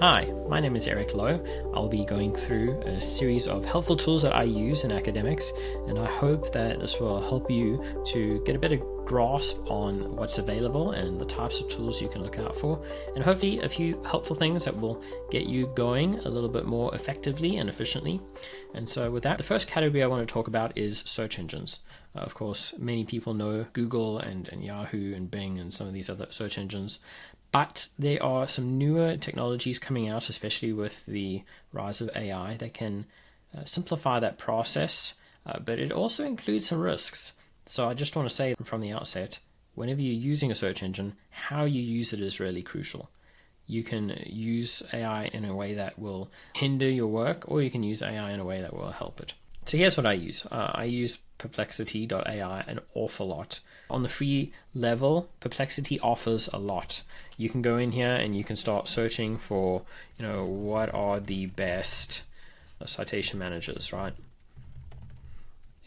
Hi, my name is Eric Lowe. I'll be going through a series of helpful tools that I use in academics, and I hope that this will help you to get a better grasp on what's available and the types of tools you can look out for, and hopefully a few helpful things that will get you going a little bit more effectively and efficiently. And so with that, the first category I want to talk about is search engines. Of course, many people know Google and Yahoo and Bing and some of these other search engines. But there are some newer technologies coming out, especially with the rise of AI, that can simplify that process, but it also includes some risks. So I just want to say from the outset, whenever you're using a search engine, how you use it is really crucial. You can use AI in a way that will hinder your work, or you can use AI in a way that will help it. So here's what I use. I use Perplexity.ai an awful lot. On the free level, Perplexity offers a lot. You can go in here and you can start searching for, what are the best citation managers, right?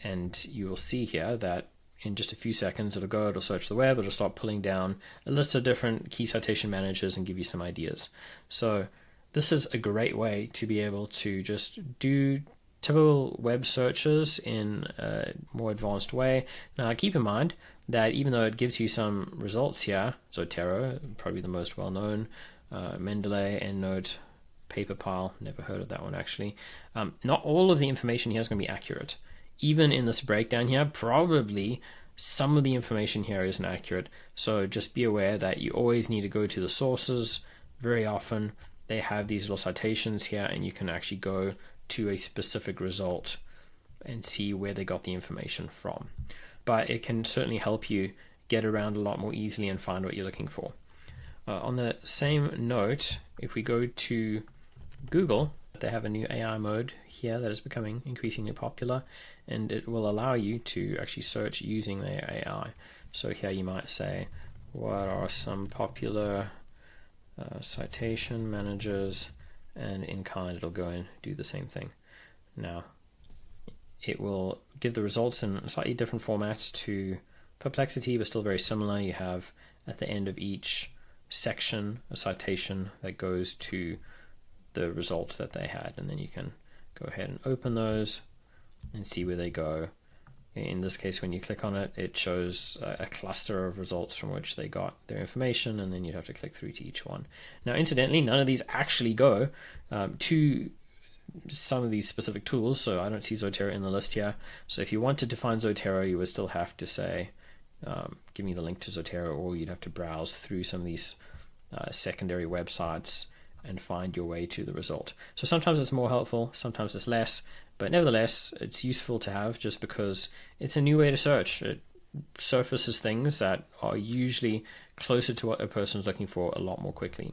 And you will see here that in just a few seconds, it'll search the web, it'll start pulling down a list of different key citation managers and give you some ideas. So this is a great way to be able to just do typical web searches in a more advanced way. Now, keep in mind that even though it gives you some results here, Zotero, probably the most well-known, Mendeley, EndNote, Paperpile, never heard of that one actually, not all of the information here is going to be accurate. Even in this breakdown here, probably some of the information here isn't accurate. So just be aware that you always need to go to the sources. Very often they have these little citations here, and you can actually go to a specific result and see where they got the information from. But it can certainly help you get around a lot more easily and find what you're looking for. On the same note, if we go to Google, they have a new AI mode here that is becoming increasingly popular, and it will allow you to actually search using their AI. So here you might say, what are some popular citation managers? And in kind, it'll go and do the same thing. Now, it will give the results in a slightly different format to Perplexity, but still very similar. You have at the end of each section a citation that goes to the result that they had, and then you can go ahead and open those and see where they go. In this case, when you click on it, it shows a cluster of results from which they got their information, and then you'd have to click through to each one. Now, incidentally, none of these actually go to some of these specific tools, so I don't see Zotero in the list here. So if you wanted to find Zotero, you would still have to say, give me the link to Zotero, or you'd have to browse through some of these secondary websites and find your way to the result. So sometimes it's more helpful, sometimes it's less, but nevertheless, it's useful to have just because it's a new way to search. It surfaces things that are usually closer to what a person's looking for a lot more quickly.